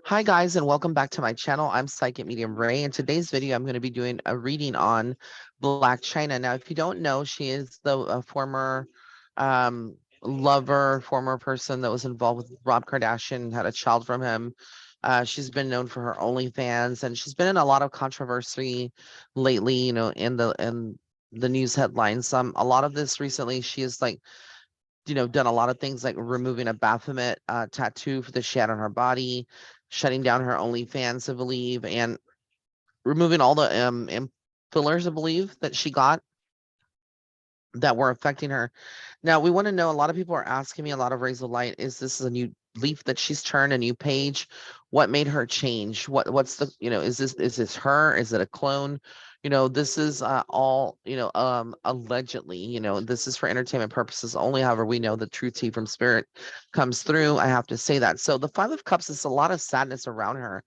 Hi guys, and welcome back to my channel. I'm Psychic Medium Ray. In today's video, I'm going to be doing a reading on Blac Chyna. Now, if you don't know, she is the former lover, former person that was involved with Rob Kardashian, had a child from him. She's been known for her OnlyFans, and she's been in a lot of controversy lately. In the news headlines. A lot of this recently, she is like done a lot of things like removing a Baphomet tattoo that she had on her body, shutting down her OnlyFans, I believe, and removing all the fillers, I believe, that she got that were affecting her. Now, we want to know, a lot of people are asking me, a lot of rays of light, is this a new leaf that she's turned, a new page? What made her change? What's the, is this her? Is it a clone? This is all, allegedly, this is for entertainment purposes only. However, we know the truth tea from spirit comes through. I have to say that. So the Five of Cups is a lot of sadness around her.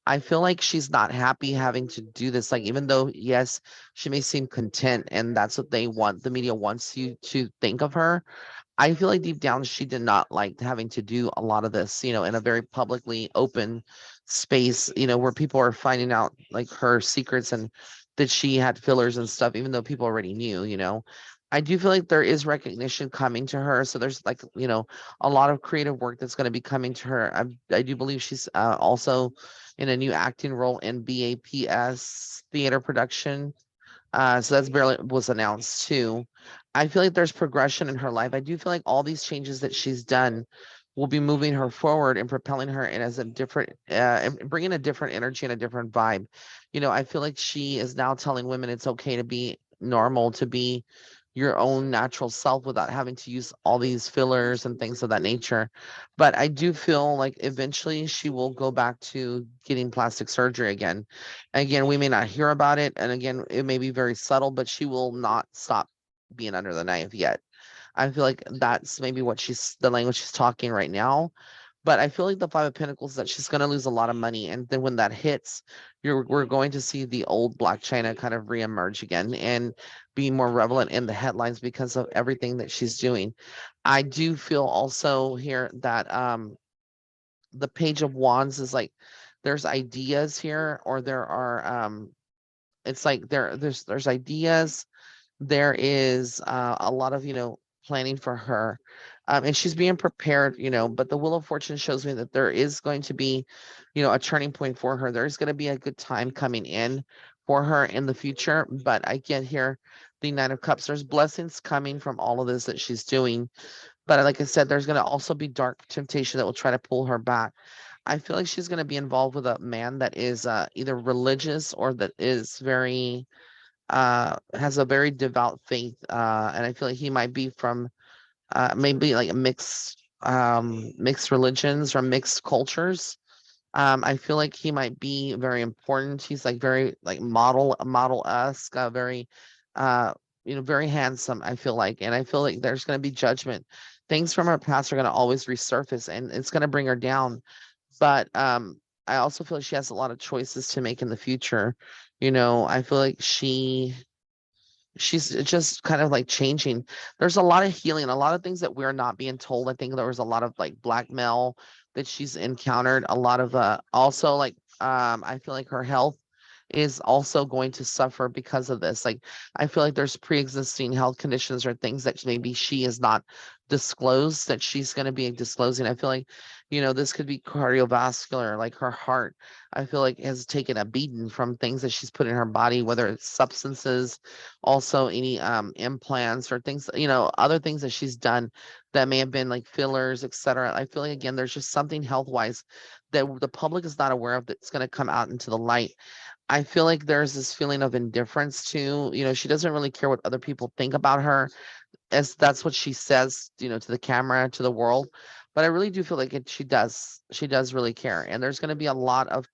I feel like she's not happy having to do this. Like, even though, yes, she may seem content, and that's what they want. The media wants you to think of her. I feel like deep down she did not like having to do a lot of this, in a very publicly open space, where people are finding out like her secrets and that she had fillers and stuff, even though people already knew. I do feel like there is recognition coming to her. So there's like, a lot of creative work that's going to be coming to her. I do believe she's also in a new acting role in BAPS theater production. So that's barely was announced too. I feel like there's progression in her life. I do feel like all these changes that she's done will be moving her forward and propelling her in as a different, and bringing a different energy and a different vibe. I feel like she is now telling women it's okay to be normal, to be your own natural self without having to use all these fillers and things of that nature. But I do feel like eventually she will go back to getting plastic surgery again. Again, we may not hear about it, and again, it may be very subtle, but she will not stop being under the knife yet. I feel like that's maybe the language she's talking right now. But I feel like the Five of Pentacles, that she's going to lose a lot of money, and then when that hits, we're going to see the old Blac Chyna kind of reemerge again and be more relevant in the headlines because of everything that she's doing. I do feel also here that the Page of Wands is like, there's ideas here, or there are it's like there's ideas. There is a lot of planning for her, and she's being prepared. But the Wheel of Fortune shows me that there is going to be a turning point for her. There's going to be a good time coming in for her in the future. But I get here the Nine of Cups. There's blessings coming from all of this that she's doing, but like I said, there's going to also be dark temptation that will try to pull her back. I feel like she's going to be involved with a man that is either religious, or that is very has a very devout faith, and I feel like he might be from maybe like a mixed religions or mixed cultures. I feel like he might be very important. He's like very like model-esque, very uh very handsome, I feel like. And I feel like there's going to be judgment. Things from her past are going to always resurface, and it's going to bring her down. But I also feel like she has a lot of choices to make in the future. I feel like she's just kind of like changing. There's a lot of healing, a lot of things that we're not being told. I think there was a lot of like blackmail that she's encountered, a lot of also like I feel like her health is also going to suffer because of this. Like, I feel like there's pre-existing health conditions or things that maybe she is not disclosed, that she's going to be disclosing. I feel like, this could be cardiovascular, like her heart, I feel like, has taken a beating from things that she's put in her body, whether it's substances, also any implants or things, other things that she's done that may have been like fillers, etc. I feel like, again, there's just something health wise that the public is not aware of, that's going to come out into the light. I feel like there's this feeling of indifference too. She doesn't really care what other people think about her, as that's what she says, to the camera, to the world. But I really do feel like she does really care. And there's going to be a lot of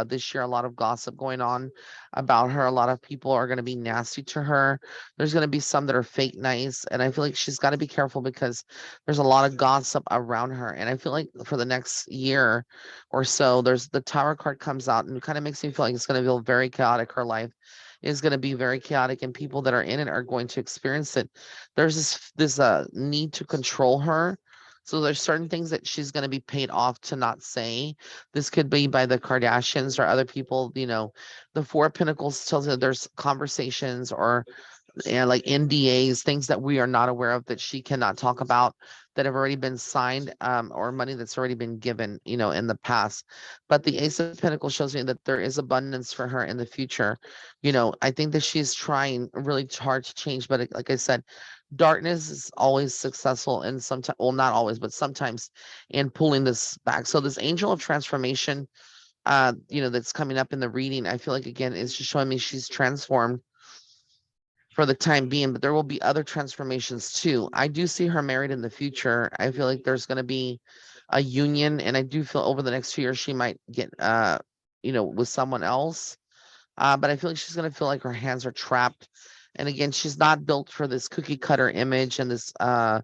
this year, a lot of gossip going on about her. A lot of people are going to be nasty to her. There's going to be some that are fake nice, and I feel like she's got to be careful because there's a lot of gossip around her. And I feel like for the next year or so, there's the Tower card comes out, and it kind of makes me feel like it's going to feel very chaotic. Her life is going to be very chaotic, and people that are in it are going to experience it. There's this need to control her, So there's certain things that she's going to be paid off to not say. This could be by the Kardashians or other people. The Four of Pentacles tells you there's conversations or like NDAs, things that we are not aware of that she cannot talk about that have already been signed, or money that's already been given, in the past. But the Ace of Pentacles shows me that there is abundance for her in the future. I think that she's trying really hard to change, but like I said, darkness is always successful and sometimes, well, not always, but sometimes in pulling this back. So this angel of transformation, that's coming up in the reading, I feel like again is just showing me she's transformed for the time being, but there will be other transformations too. I do see her married in the future. I feel like there's going to be a union, and I do feel over the next 2 years she might get, with someone else. But I feel like she's going to feel like her hands are trapped. And again, she's not built for this cookie cutter image and this kind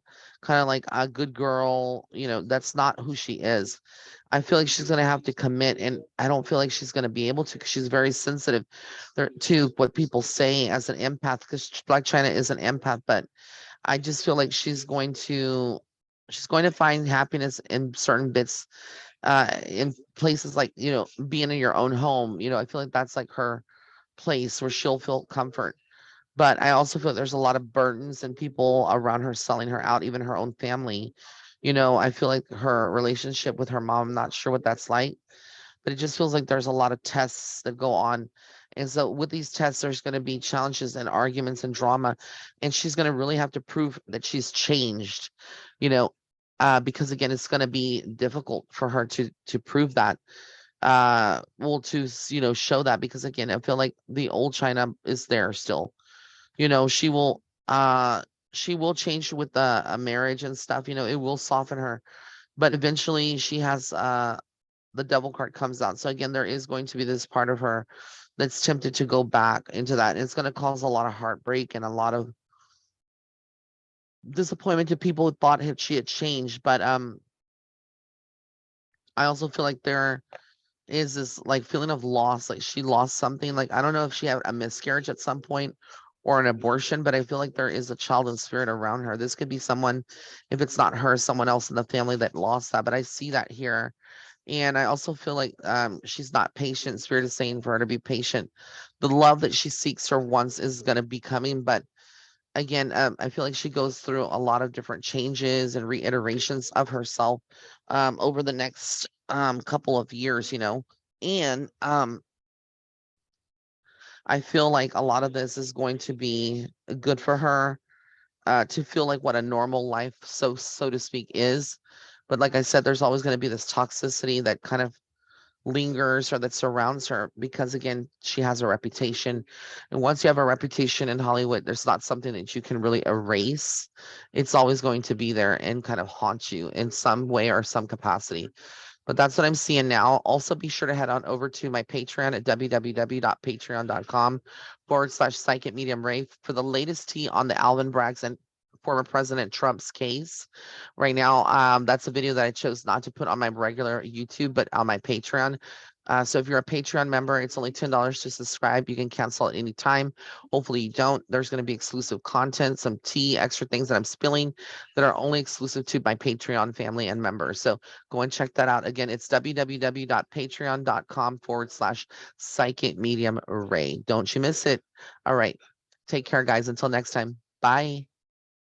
of like a good girl. That's not who she is. I feel like she's going to have to commit, and I don't feel like she's going to be able to because she's very sensitive to what people say as an empath. Because Blac Chyna is an empath, but I just feel like she's going to find happiness in certain bits, in places like being in your own home. I feel like that's like her place where she'll feel comfort. But I also feel there's a lot of burdens and people around her selling her out, even her own family. I feel like her relationship with her mom, I'm not sure what that's like, but it just feels like there's a lot of tests that go on. And so with these tests, there's going to be challenges and arguments and drama. And she's going to really have to prove that she's changed, you know, because again, it's going to be difficult for her to prove that, well, show that, because again, I feel like the old China is there still. She will, she will change with the marriage and stuff. It will soften her, but eventually she has, the devil card comes out. So again, there is going to be this part of her that's tempted to go back into that. And it's going to cause a lot of heartbreak and a lot of disappointment to people who thought she had changed. But I also feel like there is this like feeling of loss, like she lost something. Like I don't know if she had a miscarriage at some point or an abortion, but I feel like there is a child in spirit around her. This could be someone, if it's not her, someone else in the family that lost that. But I see that here. And I also feel like she's not patient. Spirit is saying for her to be patient. The love that she seeks or wants is going to be coming. But again, I feel like she goes through a lot of different changes and reiterations of herself, over the next, couple of years. And I feel like a lot of this is going to be good for her, to feel like what a normal life, so to speak, is. But like I said, there's always going to be this toxicity that kind of lingers or that surrounds her, because again, she has a reputation. And once you have a reputation in Hollywood, there's not something that you can really erase. It's always going to be there and kind of haunt you in some way or some capacity. But that's what I'm seeing now. Also, be sure to head on over to my Patreon at www.patreon.com/psychic medium Ray for the latest tea on the Alvin Braggs and former President Trump's case. Right now, that's a video that I chose not to put on my regular YouTube, but on my Patreon. So if you're a Patreon member, it's only $10 to subscribe. You can cancel at any time. Hopefully you don't. There's going to be exclusive content, some tea, extra things that I'm spilling that are only exclusive to my Patreon family and members. So go and check that out. Again, it's www.patreon.com/psychic medium Ray. Don't you miss it. All right. Take care, guys. Until next time. Bye.